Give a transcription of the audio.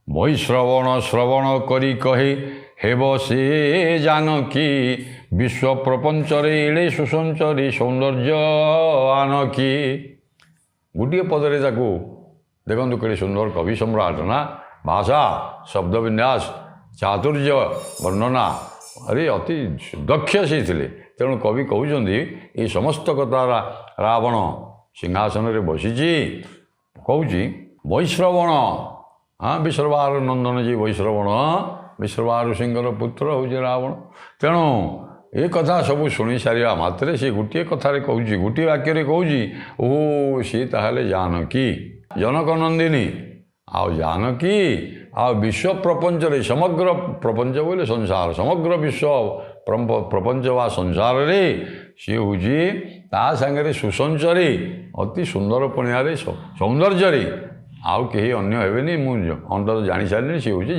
ବୈଶ୍ରବଣ ଶ୍ରବଣ କରି କହେ ହେବ ସେ ଜାନକୀ ବିଶ୍ୱ ପ୍ରପଞ୍ଚରେ ଏଡ଼େ ସୁସଞ୍ଚରୀ ସୌନ୍ଦର୍ଯ୍ୟ ଆନକୀ। ଗୋଟିଏ ପଦରେ ତାକୁ ଦେଖନ୍ତୁ କେଡ଼େ ସୁନ୍ଦର କବି ସମ୍ରାଟ ନା, ଭାଷା ଶବ୍ଦ ବିନ୍ୟାସ ଚାତୁର୍ଯ୍ୟ ବର୍ଣ୍ଣନା ଆରେ ଅତି ଦକ୍ଷ ସେ ଥିଲେ। ତେଣୁ କବି କହୁଛନ୍ତି ଏ ସମସ୍ତ କଥା ରାବଣ ସିଂହାସନରେ ବସିଛି କହୁଛି ବୈଶ୍ରବଣ ବିଶ୍ରବାର ନନ୍ଦନ ଯିଏ ବୈଶ୍ରବଣ ବିଶ୍ରବା ଋଷିଙ୍କର ପୁତ୍ର ହେଉଛି ରାବଣ। ତେଣୁ ଏ କଥା ସବୁ ଶୁଣି ସାରିବା ମାତ୍ରେ ସେ ଗୋଟିଏ କଥାରେ କହୁଛି, ଗୋଟିଏ ବାକ୍ୟରେ କହୁଛି ଓହୋ ସିଏ ତାହେଲେ ଜାନକୀ ଜନକ ନନ୍ଦିନୀ ଆଉ ଜାନକୀ ଆଉ ବିଶ୍ୱ ପ୍ରପଞ୍ଚରେ ସମଗ୍ର ପ୍ରପଞ୍ଚ ବୋଇଲେ ସଂସାର ସମଗ୍ର ବିଶ୍ୱ ପ୍ରପଞ୍ଚ ବା ସଂସାରରେ ସିଏ ହେଉଛି ତା ସାଙ୍ଗରେ ସୁସଞ୍ଚରୀ ଅତି ସୁନ୍ଦର ପଣିଆରେ ସୌନ୍ଦର୍ଯ୍ୟରେ ଆଉ କେହି ଅନ୍ୟ ହେବେନି। ମୁଁ ଅନ୍ତତଃ ଜାଣିସାରିଲିଣି ସିଏ ହେଉଛି